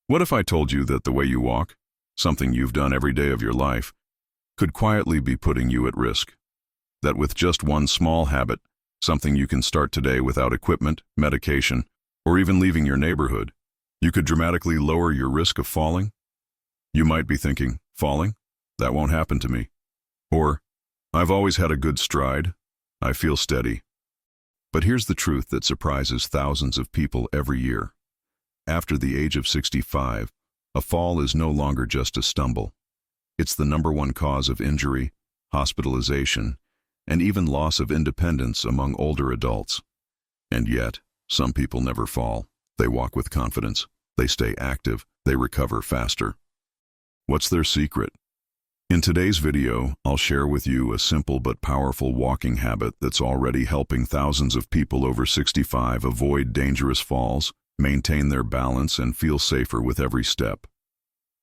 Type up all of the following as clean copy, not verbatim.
What if I told you that the way you walk, something you've done every day of your life, could quietly be putting you at risk? That with just one small habit, something you can start today without equipment, medication, or even leaving your neighborhood, you could dramatically lower your risk of falling? You might be thinking, falling? That won't happen to me. Or, I've always had a good stride. I feel steady. But here's the truth that surprises thousands of people every year. After the age of 65, a fall is no longer just a stumble. It's the #1 cause of injury, hospitalization, and even loss of independence among older adults. And yet, some people never fall. They walk with confidence. They stay active. They recover faster. What's their secret? In today's video, I'll share with you a simple but powerful walking habit that's already helping thousands of people over 65 avoid dangerous falls, maintain their balance, and feel safer with every step.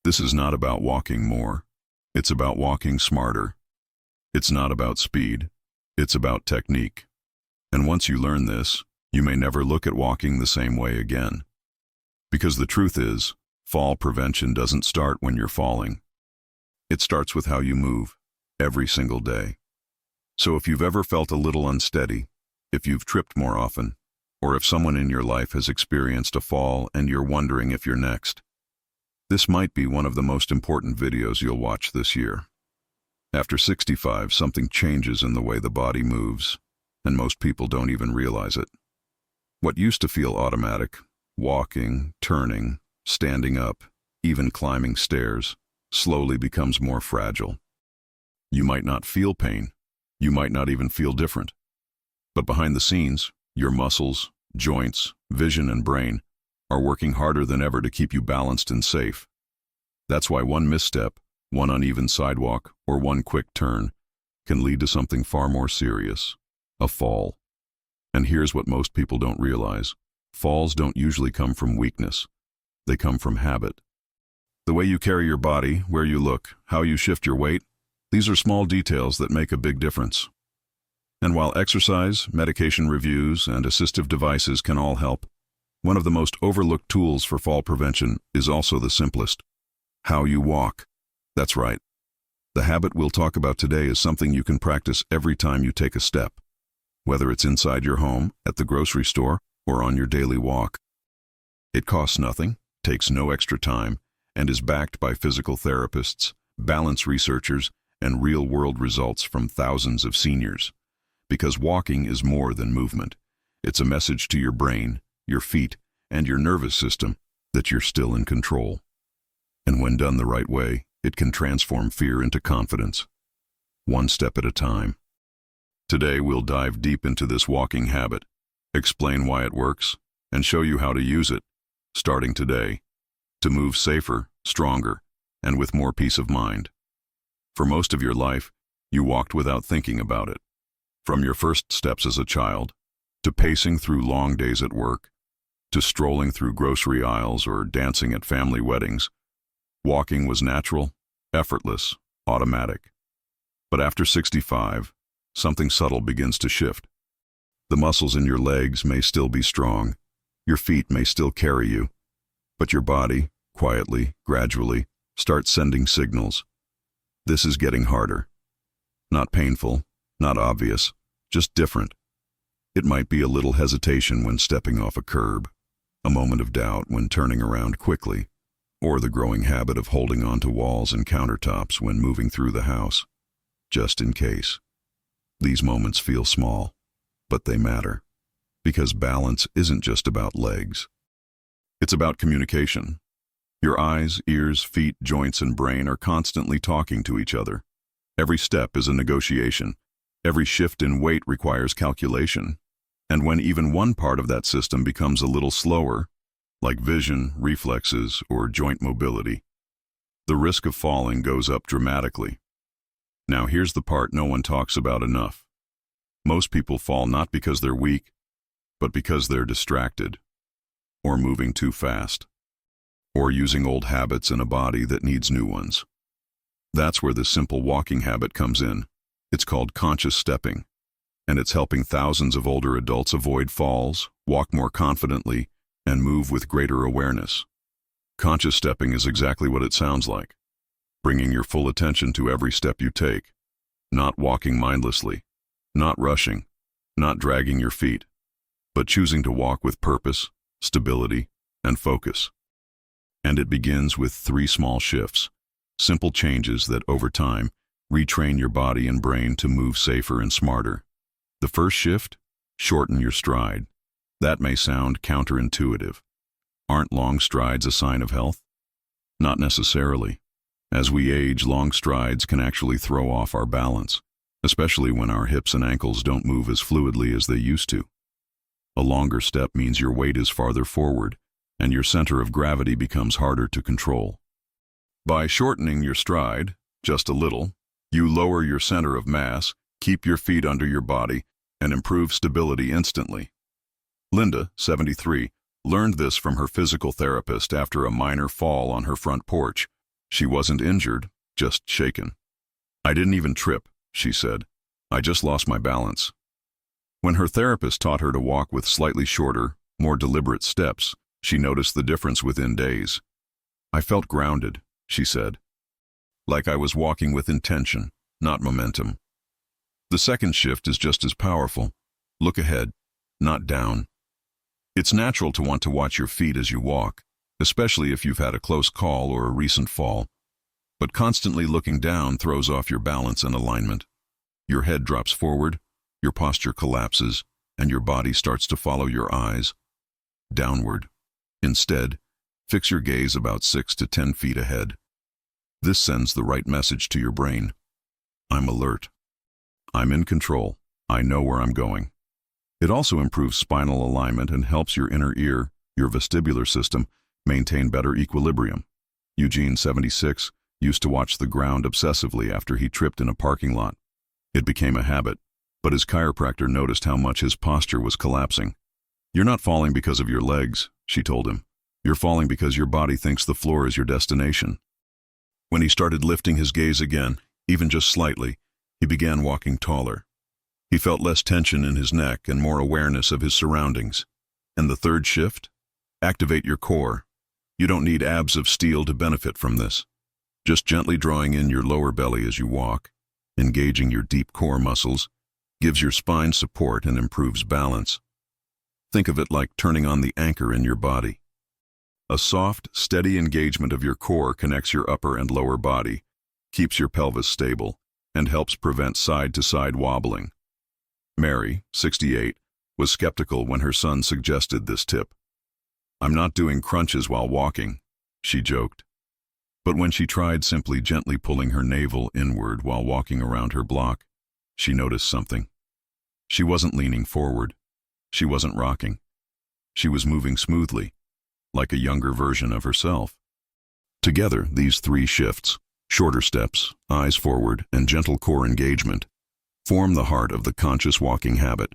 This is not about walking more. It's about walking smarter. It's not about speed. It's about technique. And once you learn this, you may never look at walking the same way again. Because the truth is, fall prevention doesn't start when you're falling. It starts with how you move, every single day. So if you've ever felt a little unsteady, if you've tripped more often, or if someone in your life has experienced a fall and you're wondering if you're next, this might be one of the most important videos you'll watch this year. After 65, something changes in the way the body moves, and most people don't even realize it. What used to feel automatic, walking, turning, standing up, even climbing stairs, slowly becomes more fragile. You might not feel pain. You might not even feel different. But behind the scenes, your muscles, joints, vision, and brain are working harder than ever to keep you balanced and safe. That's why one misstep, one uneven sidewalk, or one quick turn can lead to something far more serious, a fall. And here's what most people don't realize. Falls don't usually come from weakness. They come from habit. The way you carry your body, where you look, how you shift your weight, these are small details that make a big difference. And while exercise, medication reviews, and assistive devices can all help, one of the most overlooked tools for fall prevention is also the simplest: how you walk. That's right. The habit we'll talk about today is something you can practice every time you take a step, whether it's inside your home, at the grocery store, or on your daily walk. It costs nothing, takes no extra time, and is backed by physical therapists, balance researchers, and real-world results from thousands of seniors. Because walking is more than movement. It's a message to your brain, your feet, and your nervous system that you're still in control. And when done the right way, it can transform fear into confidence, one step at a time. Today we'll dive deep into this walking habit, explain why it works, and show you how to use it, starting today, to move safer, stronger, and with more peace of mind. For most of your life, you walked without thinking about it. From your first steps as a child, to pacing through long days at work, to strolling through grocery aisles or dancing at family weddings, walking was natural, effortless, automatic. But after 65, something subtle begins to shift. The muscles in your legs may still be strong, your feet may still carry you, but your body, quietly, gradually, starts sending signals. This is getting harder. Not painful, not obvious, just different. It might be a little hesitation when stepping off a curb, a moment of doubt when turning around quickly, or the growing habit of holding onto walls and countertops when moving through the house, just in case. These moments feel small, but they matter, because balance isn't just about legs. It's about communication. Your eyes, ears, feet, joints, and brain are constantly talking to each other. Every step is a negotiation. Every shift in weight requires calculation. And when even one part of that system becomes a little slower, like vision, reflexes, or joint mobility, the risk of falling goes up dramatically. Now here's the part no one talks about enough. Most people fall not because they're weak, but because they're distracted, or moving too fast, or using old habits in a body that needs new ones. That's where this simple walking habit comes in. It's called conscious stepping, and it's helping thousands of older adults avoid falls, walk more confidently, and move with greater awareness. Conscious stepping is exactly what it sounds like, bringing your full attention to every step you take, not walking mindlessly, not rushing, not dragging your feet, but choosing to walk with purpose, stability, and focus. And it begins with 3 small shifts, simple changes that over time retrain your body and brain to move safer and smarter. The first shift? Shorten your stride. That may sound counterintuitive. Aren't long strides a sign of health? Not necessarily. As we age, long strides can actually throw off our balance, especially when our hips and ankles don't move as fluidly as they used to. A longer step means your weight is farther forward, and your center of gravity becomes harder to control. By shortening your stride, just a little, you lower your center of mass, keep your feet under your body, and improve stability instantly. Linda, 73, learned this from her physical therapist after a minor fall on her front porch. She wasn't injured, just shaken. "I didn't even trip," she said. "I just lost my balance." When her therapist taught her to walk with slightly shorter, more deliberate steps, she noticed the difference within days. "I felt grounded," she said. "Like I was walking with intention, not momentum." The second shift is just as powerful. Look ahead, not down. It's natural to want to watch your feet as you walk, especially if you've had a close call or a recent fall. But constantly looking down throws off your balance and alignment. Your head drops forward, your posture collapses, and your body starts to follow your eyes downward. Instead, fix your gaze about 6 to 10 feet ahead. This sends the right message to your brain. I'm alert. I'm in control. I know where I'm going. It also improves spinal alignment and helps your inner ear, your vestibular system, maintain better equilibrium. Eugene, 76, used to watch the ground obsessively after he tripped in a parking lot. It became a habit, but his chiropractor noticed how much his posture was collapsing. "You're not falling because of your legs," she told him. "You're falling because your body thinks the floor is your destination." When he started lifting his gaze again, even just slightly, he began walking taller. He felt less tension in his neck and more awareness of his surroundings. And the third shift? Activate your core. You don't need abs of steel to benefit from this. Just gently drawing in your lower belly as you walk, engaging your deep core muscles, gives your spine support and improves balance. Think of it like turning on the anchor in your body. A soft, steady engagement of your core connects your upper and lower body, keeps your pelvis stable, and helps prevent side-to-side wobbling. Mary, 68, was skeptical when her son suggested this tip. "I'm not doing crunches while walking," she joked. But when she tried simply gently pulling her navel inward while walking around her block, she noticed something. She wasn't leaning forward. She wasn't rocking. She was moving smoothly, like a younger version of herself. Together, these 3 shifts, shorter steps, eyes forward, and gentle core engagement, form the heart of the conscious walking habit.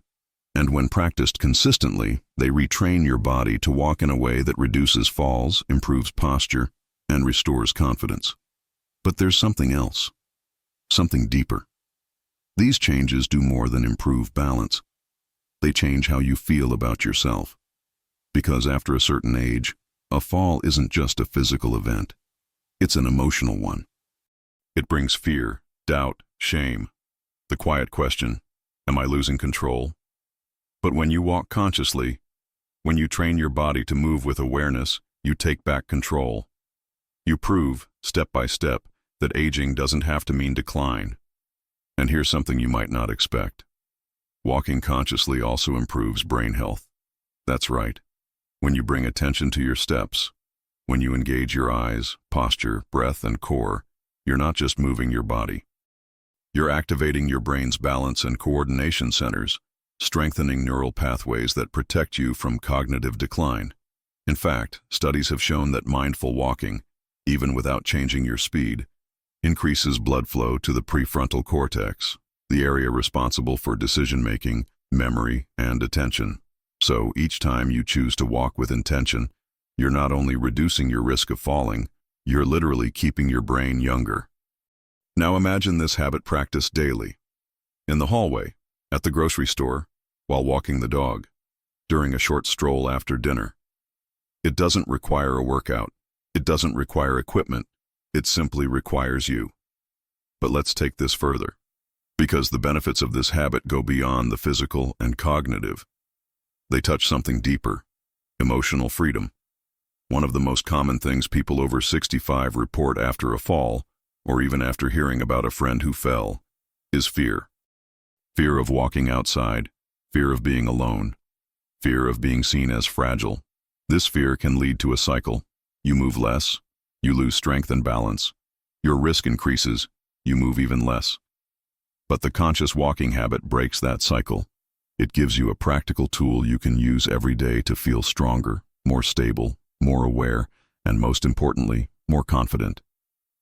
And when practiced consistently, they retrain your body to walk in a way that reduces falls, improves posture, and restores confidence. But there's something else, something deeper. These changes do more than improve balance. They change how you feel about yourself. Because after a certain age, a fall isn't just a physical event. It's an emotional one. It brings fear, doubt, shame. The quiet question, am I losing control? But when you walk consciously, when you train your body to move with awareness, you take back control. You prove, step by step, that aging doesn't have to mean decline. And here's something you might not expect. Walking consciously also improves brain health. That's right. When you bring attention to your steps, when you engage your eyes, posture, breath, and core, you're not just moving your body. You're activating your brain's balance and coordination centers, strengthening neural pathways that protect you from cognitive decline. In fact, studies have shown that mindful walking, even without changing your speed, increases blood flow to the prefrontal cortex, the area responsible for decision-making, memory, and attention. So each time you choose to walk with intention, you're not only reducing your risk of falling, you're literally keeping your brain younger. Now imagine this habit practiced daily. In the hallway, at the grocery store, while walking the dog, during a short stroll after dinner. It doesn't require a workout. It doesn't require equipment, it simply requires you. But let's take this further, because the benefits of this habit go beyond the physical and cognitive. They touch something deeper: emotional freedom. One of the most common things people over 65 report after a fall, or even after hearing about a friend who fell, is fear. Fear of walking outside, fear of being alone, fear of being seen as fragile. This fear can lead to a cycle. You move less, you lose strength and balance. Your risk increases, you move even less. But the conscious walking habit breaks that cycle. It gives you a practical tool you can use every day to feel stronger, more stable, more aware, and most importantly, more confident.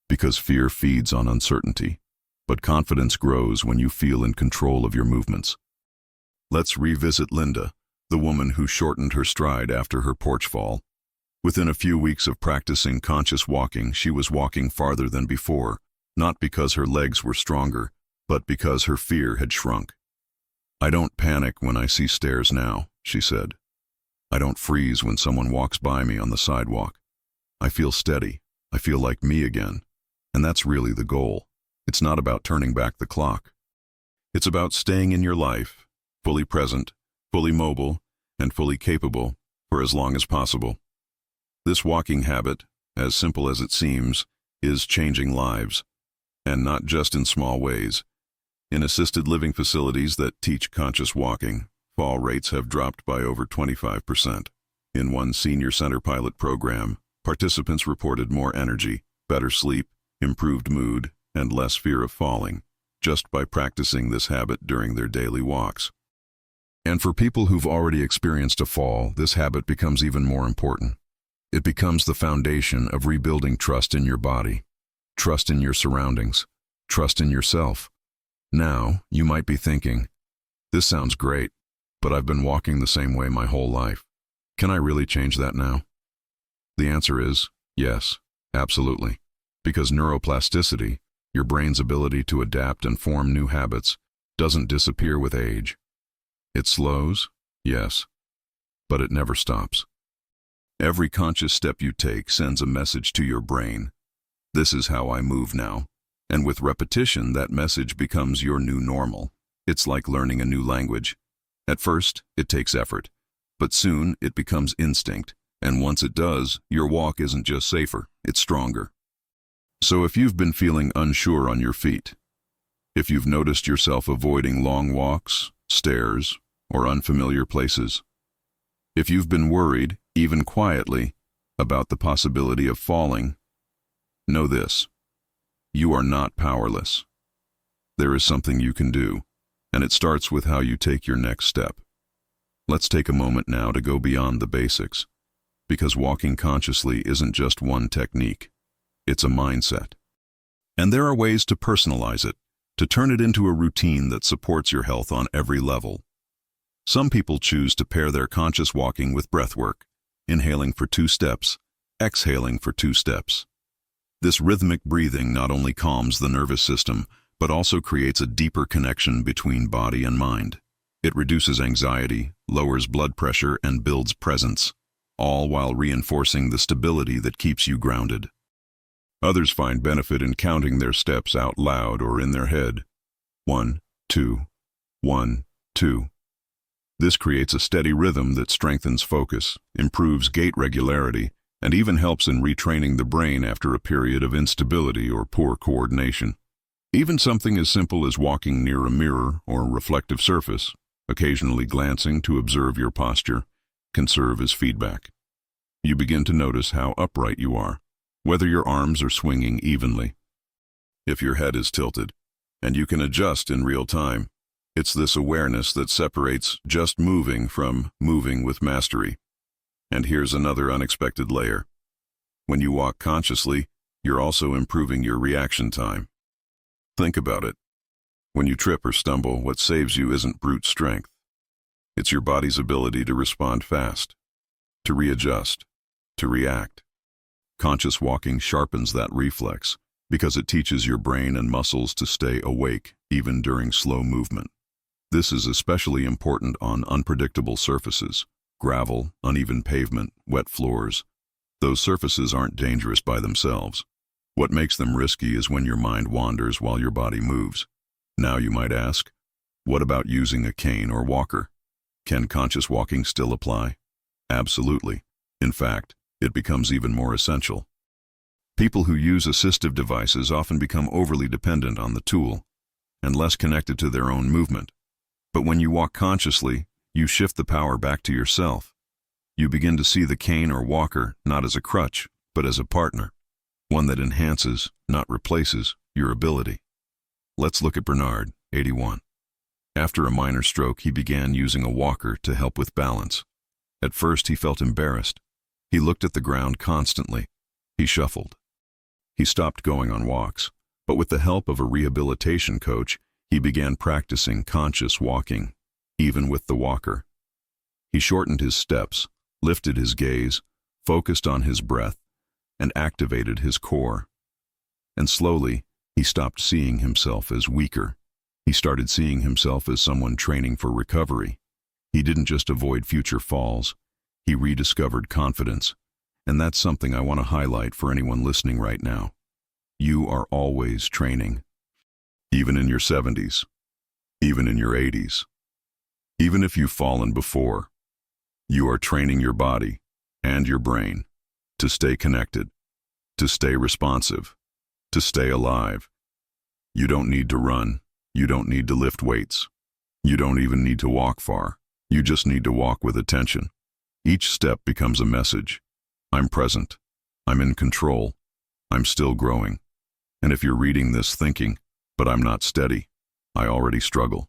Because fear feeds on uncertainty, but confidence grows when you feel in control of your movements. Let's revisit Linda, the woman who shortened her stride after her porch fall. Within a few weeks of practicing conscious walking, she was walking farther than before, not because her legs were stronger, but because her fear had shrunk. "I don't panic when I see stairs now," she said. "I don't freeze when someone walks by me on the sidewalk. I feel steady. I feel like me again. And that's really the goal. It's not about turning back the clock. It's about staying in your life, fully present, fully mobile, and fully capable for as long as possible." This walking habit, as simple as it seems, is changing lives, and not just in small ways. In assisted living facilities that teach conscious walking, fall rates have dropped by over 25%. In one senior center pilot program, participants reported more energy, better sleep, improved mood, and less fear of falling, just by practicing this habit during their daily walks. And for people who've already experienced a fall, this habit becomes even more important. It becomes the foundation of rebuilding trust in your body, trust in your surroundings, trust in yourself. Now, you might be thinking, "This sounds great, but I've been walking the same way my whole life. Can I really change that now?" The answer is yes, absolutely. Because neuroplasticity, your brain's ability to adapt and form new habits, doesn't disappear with age. It slows, yes, but it never stops. Every conscious step you take sends a message to your brain. This is how I move now. And with repetition, that message becomes your new normal. It's like learning a new language. At first, it takes effort, but soon it becomes instinct. And once it does, your walk isn't just safer, it's stronger. So if you've been feeling unsure on your feet, if you've noticed yourself avoiding long walks, stairs, or unfamiliar places, if you've been worried, even quietly, about the possibility of falling, know this: you are not powerless. There is something you can do, and it starts with how you take your next step. Let's take a moment now to go beyond the basics, because walking consciously isn't just one technique, it's a mindset. And there are ways to personalize it, to turn it into a routine that supports your health on every level. Some people choose to pair their conscious walking with breathwork, inhaling for 2 steps, exhaling for 2 steps. This rhythmic breathing not only calms the nervous system, but also creates a deeper connection between body and mind. It reduces anxiety, lowers blood pressure, and builds presence, all while reinforcing the stability that keeps you grounded. Others find benefit in counting their steps out loud or in their head. 1, 2, 1, 2. This creates a steady rhythm that strengthens focus, improves gait regularity, and even helps in retraining the brain after a period of instability or poor coordination. Even something as simple as walking near a mirror or reflective surface, occasionally glancing to observe your posture, can serve as feedback. You begin to notice how upright you are, whether your arms are swinging evenly, if your head is tilted, and you can adjust in real time. It's this awareness that separates just moving from moving with mastery. And here's another unexpected layer. When you walk consciously, you're also improving your reaction time. Think about it. When you trip or stumble, what saves you isn't brute strength. It's your body's ability to respond fast, to readjust, to react. Conscious walking sharpens that reflex because it teaches your brain and muscles to stay awake even during slow movement. This is especially important on unpredictable surfaces: gravel, uneven pavement, wet floors. Those surfaces aren't dangerous by themselves. What makes them risky is when your mind wanders while your body moves. Now you might ask, what about using a cane or walker? Can conscious walking still apply? Absolutely. In fact, it becomes even more essential. People who use assistive devices often become overly dependent on the tool and less connected to their own movement. But when you walk consciously, you shift the power back to yourself. You begin to see the cane or walker not as a crutch, but as a partner, one that enhances, not replaces, your ability. Let's look at Bernard, 81. After a minor stroke, he began using a walker to help with balance. At first, he felt embarrassed. He looked at the ground constantly. He shuffled. He stopped going on walks, but with the help of a rehabilitation coach, he began practicing conscious walking, even with the walker. He shortened his steps, lifted his gaze, focused on his breath, and activated his core. And slowly, he stopped seeing himself as weaker. He started seeing himself as someone training for recovery. He didn't just avoid future falls, he rediscovered confidence. And that's something I want to highlight for anyone listening right now. You are always training. Even in your 70s, even in your 80s, even if you've fallen before, you are training your body and your brain to stay connected, to stay responsive, to stay alive. You don't need to run. You don't need to lift weights. You don't even need to walk far. You just need to walk with attention. Each step becomes a message. I'm present. I'm in control. I'm still growing. And if you're reading this thinking, but I'm not steady, I already struggle,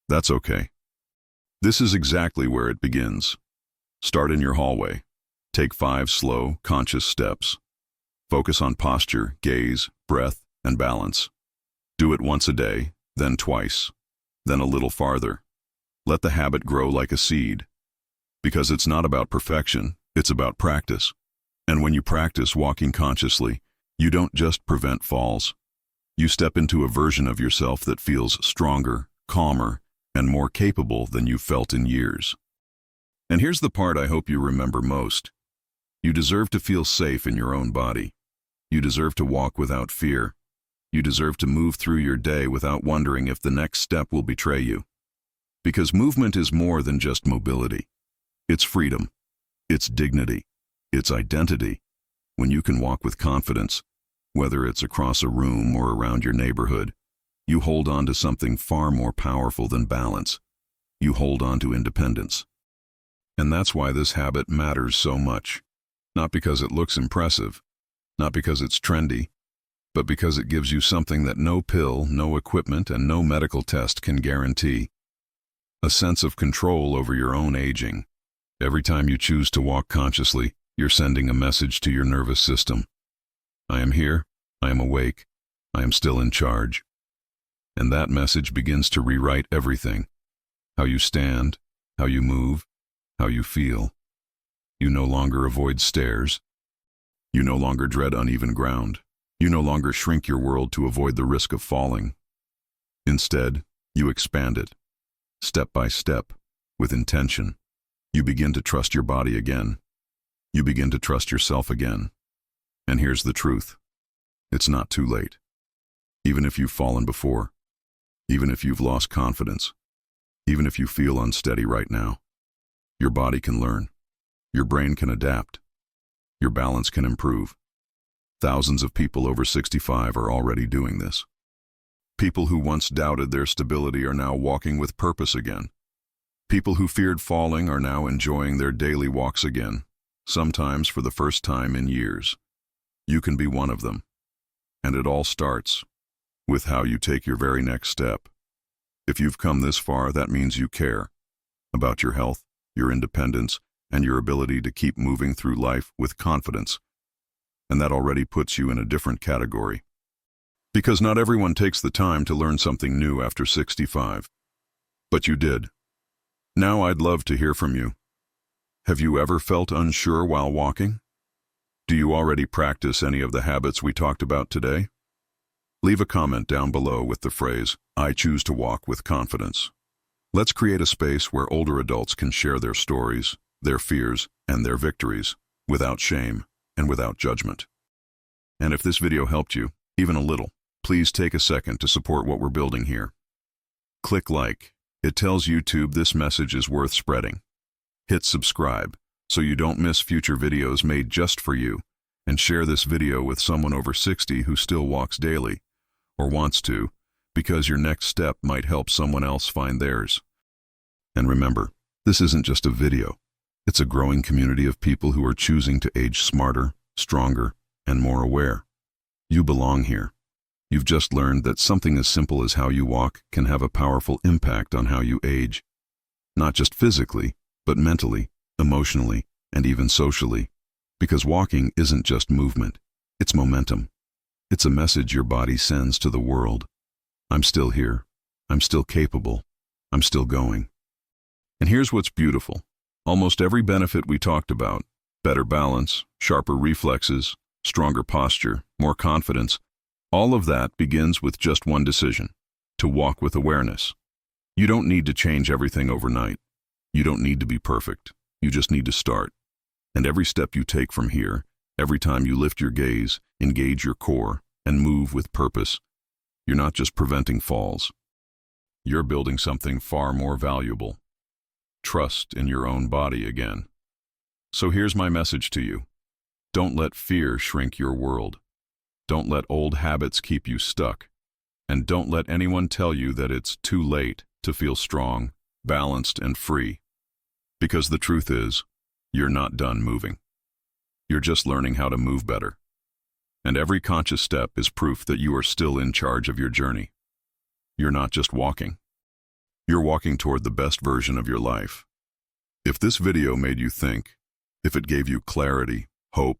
that's okay. This is exactly where it begins. Start in your hallway. Take 5 slow, conscious steps. Focus on posture, gaze, breath, and balance. Do it once a day, then twice, then a little farther. Let the habit grow like a seed. Because it's not about perfection, it's about practice. And when you practice walking consciously, you don't just prevent falls. You step into a version of yourself that feels stronger, calmer, and more capable than you've felt in years. And here's the part I hope you remember most. You deserve to feel safe in your own body. You deserve to walk without fear. You deserve to move through your day without wondering if the next step will betray you. Because movement is more than just mobility. It's freedom. It's dignity. It's identity. When you can walk with confidence, whether it's across a room or around your neighborhood, you hold on to something far more powerful than balance. You hold on to independence. And that's why this habit matters so much. Not because it looks impressive, not because it's trendy, but because it gives you something that no pill, no equipment, and no medical test can guarantee. A sense of control over your own aging. Every time you choose to walk consciously, you're sending a message to your nervous system. I am here, I am awake, I am still in charge. And that message begins to rewrite everything. How you stand, how you move, how you feel. You no longer avoid stairs. You no longer dread uneven ground. You no longer shrink your world to avoid the risk of falling. Instead, you expand it. Step by step, with intention. You begin to trust your body again. You begin to trust yourself again. And here's the truth. It's not too late. Even if you've fallen before, even if you've lost confidence, even if you feel unsteady right now, your body can learn. Your brain can adapt. Your balance can improve. Thousands of people over 65 are already doing this. People who once doubted their stability are now walking with purpose again. People who feared falling are now enjoying their daily walks again, sometimes for the first time in years. You can be one of them. And it all starts with how you take your very next step. If you've come this far, that means you care about your health, your independence, and your ability to keep moving through life with confidence. And that already puts you in a different category. Because not everyone takes the time to learn something new after 65. But you did. Now I'd love to hear from you. Have you ever felt unsure while walking? Do you already practice any of the habits we talked about today? Leave a comment down below with the phrase, "I choose to walk with confidence." Let's create a space where older adults can share their stories, their fears, and their victories, without shame. and without judgment. And if this video helped you, even a little, please take a second to support what we're building here. Click like. It tells YouTube this message is worth spreading. Hit subscribe so you don't miss future videos made just for you, and share this video with someone over 60 who still walks daily, or wants to, because your next step might help someone else find theirs. And remember, this isn't just a video. It's a growing community of people who are choosing to age smarter, stronger, and more aware. You belong here. You've just learned that something as simple as how you walk can have a powerful impact on how you age. Not just physically, but mentally, emotionally, and even socially. Because walking isn't just movement, it's momentum. It's a message your body sends to the world. I'm still here. I'm still capable. I'm still going. And here's what's beautiful. Almost every benefit we talked about, better balance, sharper reflexes, stronger posture, more confidence, all of that begins with just one decision: to walk with awareness. You don't need to change everything overnight. You don't need to be perfect. You just need to start. And every step you take from here, every time you lift your gaze, engage your core, and move with purpose, you're not just preventing falls. You're building something far more valuable. Trust in your own body again. So here's my message to you. Don't let fear shrink your world. Don't let old habits keep you stuck. And don't let anyone tell you that it's too late to feel strong, balanced, and free. Because the truth is, you're not done moving. You're just learning how to move better. And every conscious step is proof that you are still in charge of your journey. You're not just walking. You're walking toward the best version of your life. If this video made you think, if it gave you clarity, hope,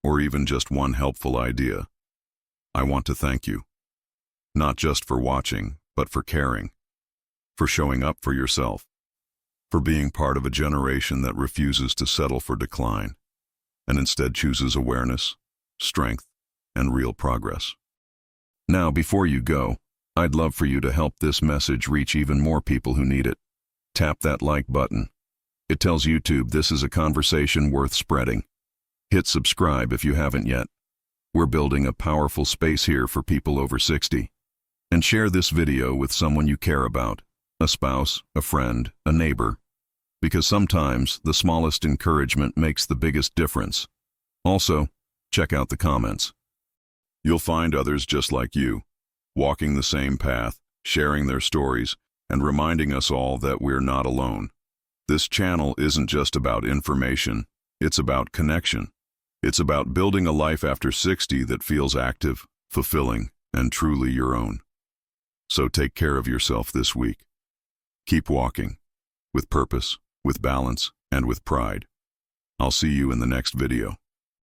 or even just one helpful idea, I want to thank you. Not just for watching, but for caring, for showing up for yourself, for being part of a generation that refuses to settle for decline, and instead chooses awareness, strength, and real progress. Now, before you go, I'd love for you to help this message reach even more people who need it. Tap that like button. It tells YouTube this is a conversation worth spreading. Hit subscribe if you haven't yet. We're building a powerful space here for people over 60. And share this video with someone you care about, a spouse, a friend, a neighbor. Because sometimes the smallest encouragement makes the biggest difference. Also, check out the comments. You'll find others just like you, walking the same path, sharing their stories, and reminding us all that we're not alone. This channel isn't just about information, it's about connection. It's about building a life after 60 that feels active, fulfilling, and truly your own. So take care of yourself this week. Keep walking, with purpose, with balance, and with pride. I'll see you in the next video.